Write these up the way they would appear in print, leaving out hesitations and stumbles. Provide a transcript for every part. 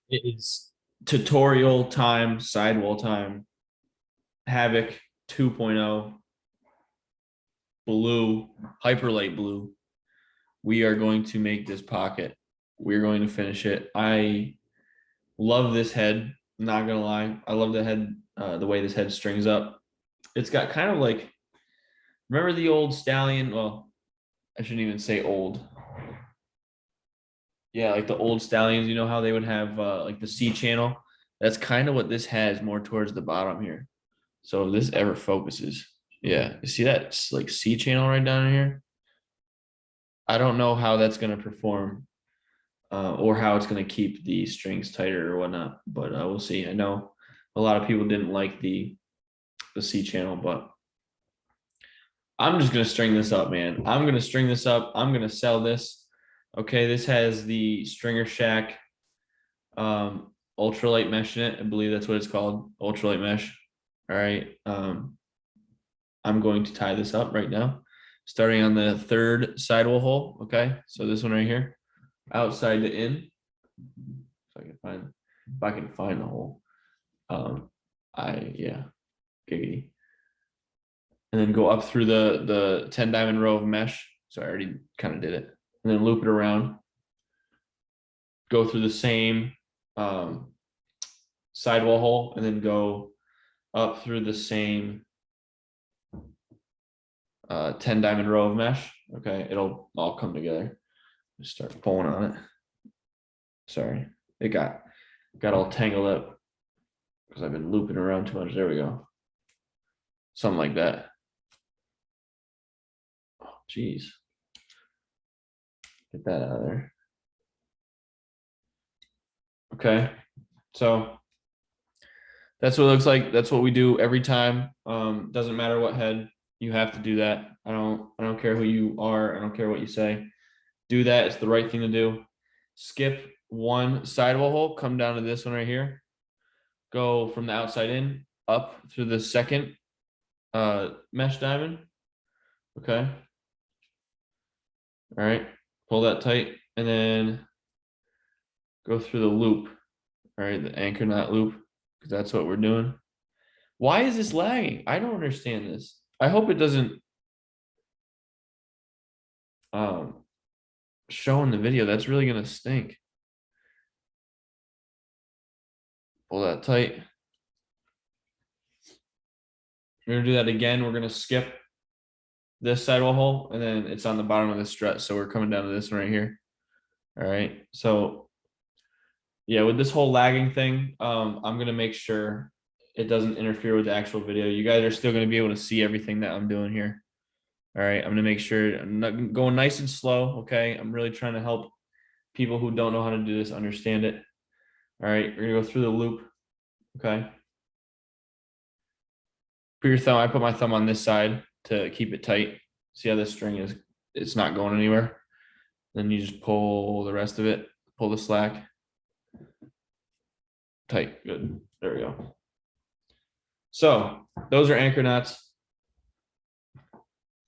It is tutorial time, sidewall time, Havok 2.0, blue, hyperlight blue. We are going to make this pocket. We're going to finish it. I love this head. Not gonna lie, I love the head, the way this head strings up. It's got kind of like, remember the old stallion? Well, I shouldn't even say old. Yeah, like the old stallions. You know how they would have like the C channel. That's kind of what this has, more towards the bottom here. So if this ever focuses, yeah, you see that it's like C channel right down here. I don't know how that's going to perform, or how it's going to keep the strings tighter or whatnot, but we'll see. I know a lot of people didn't like the C channel, but I'm just going to string this up, man. I'm going to string this up. I'm going to sell this. Okay, this has the Stringer Shack ultralight mesh in it. I believe that's what it's called, ultralight mesh. All right. I'm going to tie this up right now, starting on the third sidewall hole. Okay, so this one right here, outside to in. If I can find the hole. Yeah, giggity. And then go up through the 10 diamond row of mesh. So I already kind of did it. And then loop it around. Go through the same sidewall hole, and then go up through the same 10 diamond row of mesh. Okay, it'll all come together. Just start pulling on it. Sorry, it got all tangled up because I've been looping around too much. There we go. Something like that. Oh, geez. Get that out of there. Okay, so that's what it looks like. That's what we do every time. Doesn't matter what head, you have to do that. I don't care who you are. I don't care what you say. Do that. It's the right thing to do. Skip one sidewall hole, come down to this one right here. Go from the outside in, up through the second mesh diamond. Okay. All right. Pull that tight, and then go through the loop. All right, the anchor knot loop, because that's what we're doing. Why is this lagging? I don't understand this. I hope it doesn't show in the video. That's really gonna stink. Pull that tight. We're gonna do that again. We're gonna skip this sidewall hole, and then it's on the bottom of the strut. So we're coming down to this one right here. All right. So yeah, with this whole lagging thing, I'm gonna make sure it doesn't interfere with the actual video. You guys are still gonna be able to see everything that I'm doing here. All right, I'm gonna make sure I'm not going nice and slow. Okay, I'm really trying to help people who don't know how to do this understand it. All right, we're gonna go through the loop. Okay. Put your thumb. I put my thumb on this side to keep it tight. See how this string is? It's not going anywhere. Then you just pull the rest of it. Pull the slack. Tight. Good. There we go. So those are anchor knots.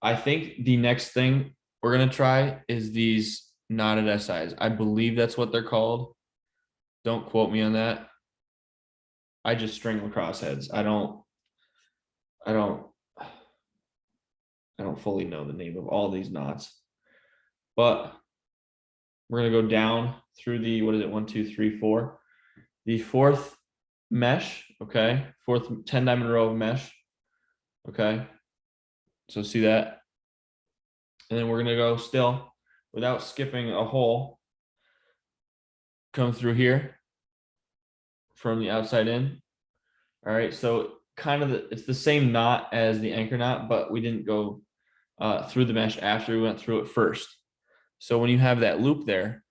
I think the next thing we're gonna try is these knotted SIs. I believe that's what they're called. Don't quote me on that. I just string lacrosse heads. I don't fully know the name of all these knots, but we're gonna go down through the, what is it, 1, 2, 3, 4, the fourth mesh. Okay, fourth 10 diamond row of mesh. Okay, so see that, and then we're gonna go still without skipping a hole, come through here from the outside in. All right, so kind of it's the same knot as the anchor knot, but we didn't go through the mesh after we went through it first. So when you have that loop there,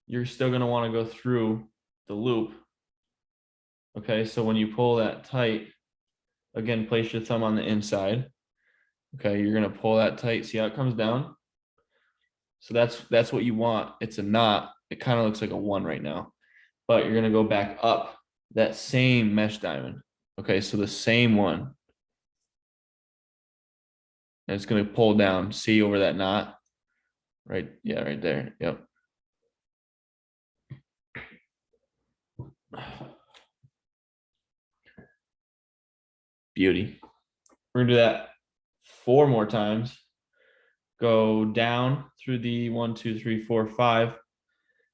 you're still going to want to go through the loop. Okay, so when you pull that tight, again, place your thumb on the inside. Okay, you're going to pull that tight. See how it comes down? So that's what you want. It's a knot. It kind of looks like a 1 right now, but you're going to go back up that same mesh diamond. Okay, so the same one. And it's going to pull down. See over that knot? Right. Yeah, right there. Yep. Beauty. We're gonna do that 4 more times. Go down through the 1, 2, 3, 4, 5.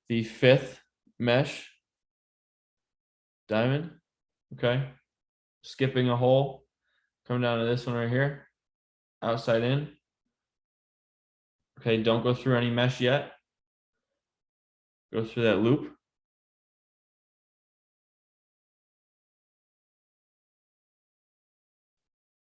The 5th mesh diamond. Okay. Skipping a hole. Come down to this one right here. Outside in. Okay, don't go through any mesh yet. Go through that loop.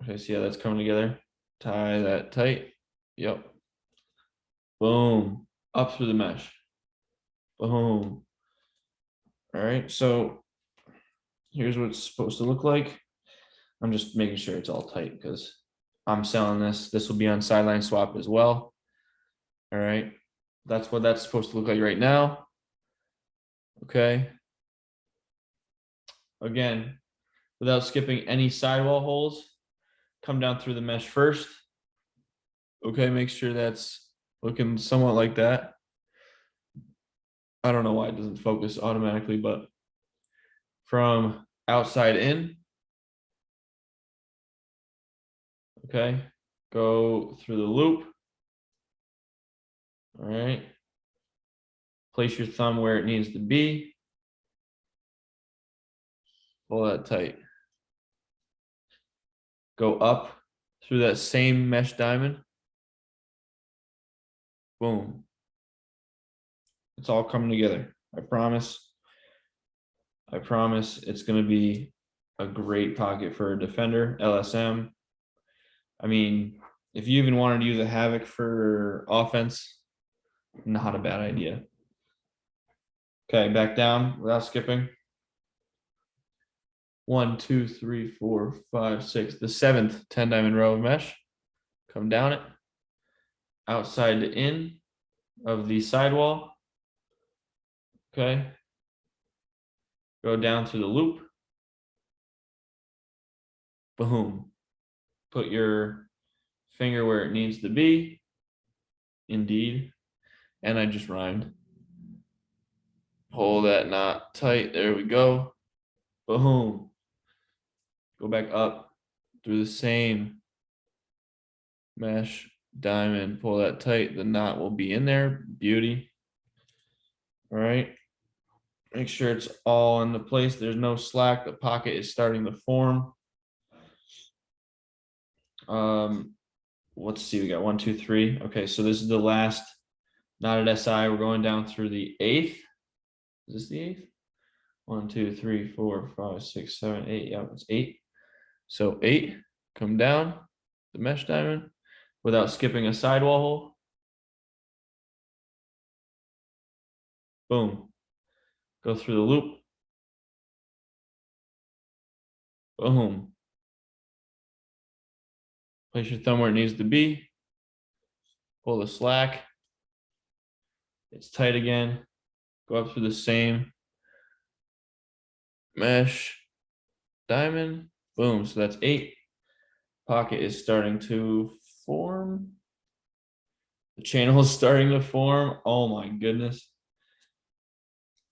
Okay, see how that's coming together? Tie that tight. Yep. Boom. Up through the mesh. Boom. All right, so here's what it's supposed to look like. I'm just making sure it's all tight because I'm selling this. This will be on sideline swap as well. All right, that's what that's supposed to look like right now. Okay. Again, without skipping any sidewall holes, come down through the mesh first. Okay, make sure that's looking somewhat like that. I don't know why it doesn't focus automatically, but from outside in, okay, go through the loop. All right, place your thumb where it needs to be. Pull that tight. Go up through that same mesh diamond. Boom. It's all coming together. I promise. I promise it's going to be a great pocket for a defender, LSM. I mean, if you even wanted to use a Havok for offense, not a bad idea. Okay, back down without skipping. 1, 2, 3, 4, 5, 6. The 7th 10 diamond row of mesh. Come down it. Outside to in of the sidewall. Okay. Go down through the loop. Boom. Put your finger where it needs to be. Indeed. And I just rhymed. Pull that knot tight. There we go. Boom. Go back up through the same mesh diamond. Pull that tight. The knot will be in there. Beauty. All right. Make sure it's all in the place. There's no slack. The pocket is starting to form. Let's see. We got 1, 2, 3. Okay, so this is the last knotted SI. We're going down through the 8th. Is this the 8th? 1, 2, 3, 4, 5, 6, 7, 8. Yeah, it's 8. So 8. Come down the mesh diamond without skipping a sidewall hole. Boom. Go through the loop. Boom. Place your thumb where it needs to be. Pull the slack. It's tight again. Go up through the same mesh diamond. Boom. So that's 8. Pocket is starting to form. The channel is starting to form. Oh my goodness.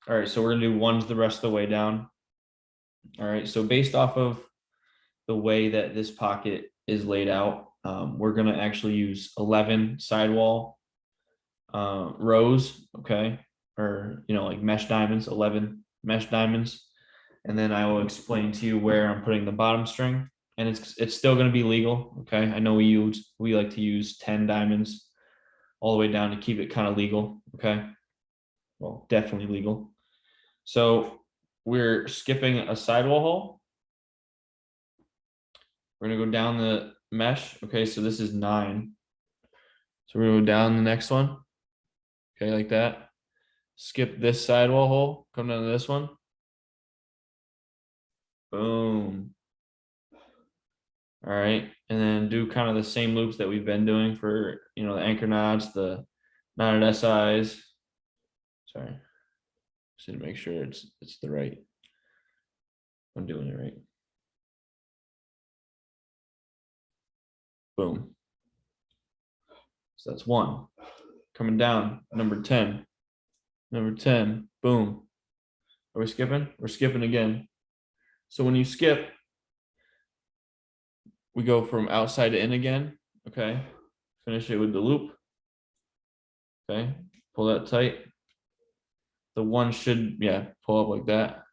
All right, so we're gonna do ones the rest of the way down. All right, so based off of the way that this pocket is laid out, we're gonna actually use 11 sidewall rows, okay, or like mesh diamonds, 11 mesh diamonds, and then I will explain to you where I'm putting the bottom string, and it's still going to be legal, okay. I know we like to use 10 diamonds all the way down to keep it kind of legal, okay. Well, definitely legal. So we're skipping a sidewall hole. We're gonna go down the mesh, okay. So this is 9. So we're gonna go down the next one. Okay, like that. Skip this sidewall hole, come down to this one. Boom. All right, and then do kind of the same loops that we've been doing for the anchor knots, the knotted SIs. Sorry, just need to make sure it's the right. I'm doing it right. Boom. So that's 1. Coming down, number 10. Number 10. Boom. Are we skipping? We're skipping again. So when you skip, we go from outside to in again. Okay. Finish it with the loop. Okay. Pull that tight. The one should, yeah, pull up like that.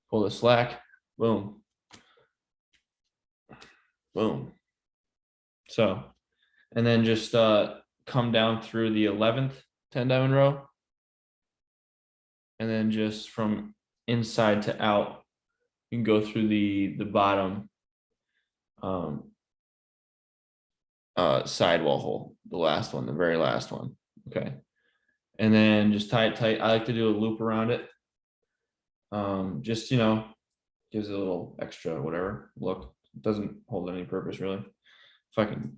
Pull the slack. Boom. Boom. So, and then just come down through the 11th 10 diamond row. And then just from inside to out, you can go through the bottom sidewall hole, the last one, the very last one. Okay. And then just tie it tight. I like to do a loop around it. Just, gives it a little extra whatever look. It doesn't hold any purpose really. If I can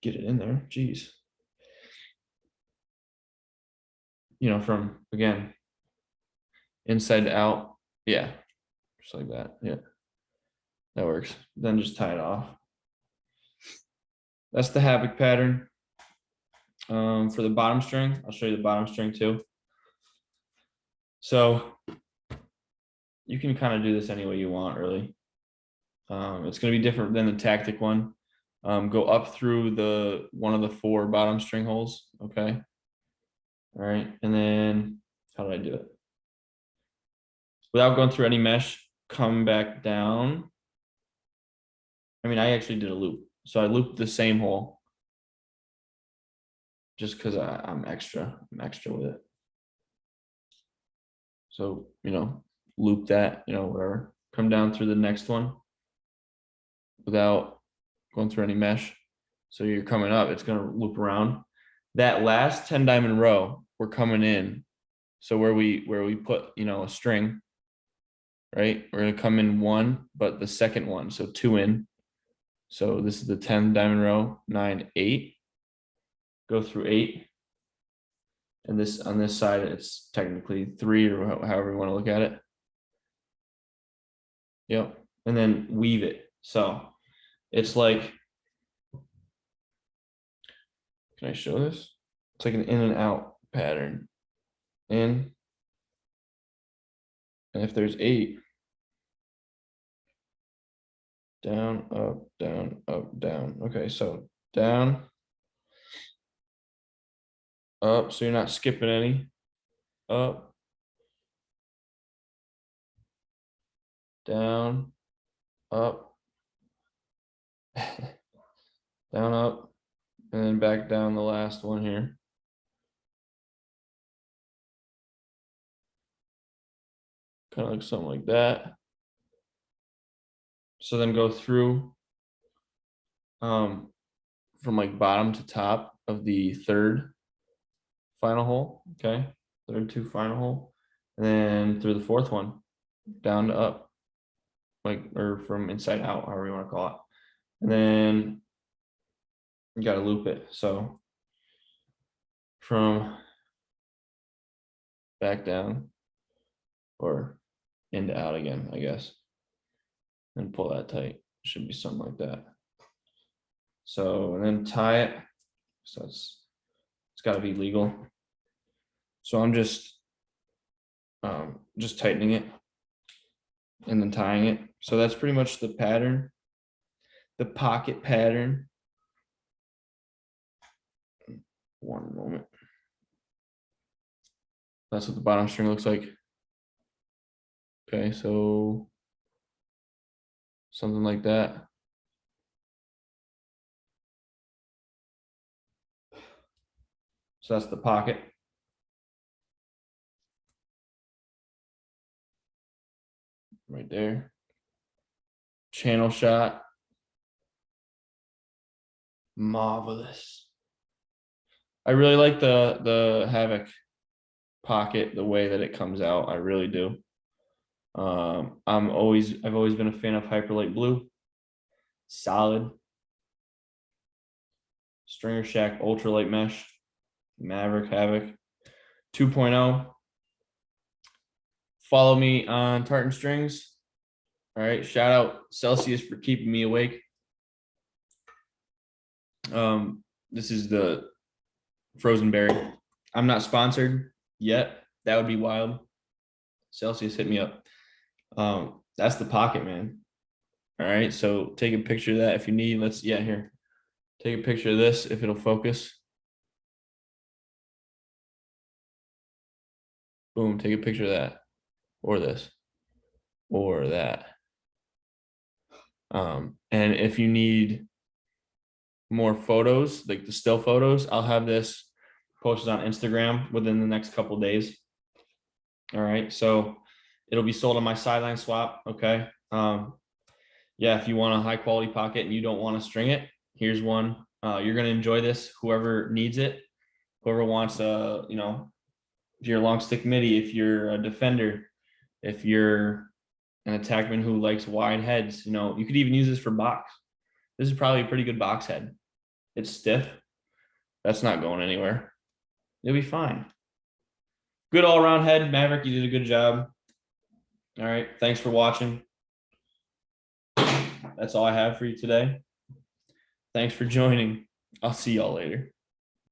get it in there, geez. From again, inside to out. Yeah. Just like that. Yeah. That works. Then just tie it off. That's the Havok pattern. For the bottom string, I'll show you the bottom string too. So you can kind of do this any way you want, really. It's going to be different than the tactic one. Go up through one of the 4 bottom string holes. Okay. All right. And then how did I do it? Without going through any mesh, come back down. I mean, I actually did a loop. So I looped the same hole. Just because I'm extra with it. So, loop that, whatever. Come down through the next one without going through any mesh. So you're coming up, it's going to loop around. That last 10 diamond row, we're coming in. So where we put, a string, right? We're going to come in 1, but the second one, so 2 in. So this is the 10 diamond row, 9, 8. Go through 8. And this on this side, it's technically 3 or however you want to look at it. Yep. And then weave it. So it's like, can I show this? It's like an in and out pattern. In. And if there's 8, down, up, down, up, down. Okay, so down, up, so you're not skipping any. Up, down, up, down, up, and then back down the last one here. Kind of like something like that. So then go through from like bottom to top of the 3rd final hole. Okay, 3rd to final hole, and then through the 4th one, down to up, like, or from inside out, however you want to call it. And then you got to loop it. So from back down or into out again, I guess, and pull that tight. Should be something like that. So, and then tie it. So it's got to be legal. So I'm just tightening it and then tying it. So that's pretty much the pattern, the pocket pattern. One moment. That's what the bottom string looks like. Okay, so something like that. So that's the pocket. Right there. Channel shot. Marvelous. I really like the Havok pocket, the way that it comes out. I really do. I've always been a fan of Hyperlight Blue. Solid. Stringer Shack Ultralight Mesh. Maverik Havok 2.0. Follow me on Tartan Strings. All right. Shout out Celsius for keeping me awake. This is the frozen berry. I'm not sponsored yet. That would be wild. Celsius hit me up. That's the pocket, man. All right, so take a picture of that if you need. Let's, yeah, here. Take a picture of this if it'll focus. Boom, take a picture of that or this or that. And if you need more photos, like the still photos, I'll have this posted on Instagram within the next couple days. All right, so it'll be sold on my Sideline Swap. Okay. Yeah, if you want a high quality pocket and you don't want to string it, here's one. You're gonna enjoy this. Whoever needs it, whoever wants a, you know, if you're a long stick midi, if you're a defender, if you're an attackman who likes wide heads, you know, you could even use this for box. This is probably a pretty good box head. It's stiff. That's not going anywhere. You'll be fine. Good all around head, Maverick. You did a good job. All right. Thanks for watching. That's all I have for you today. Thanks for joining. I'll see y'all later.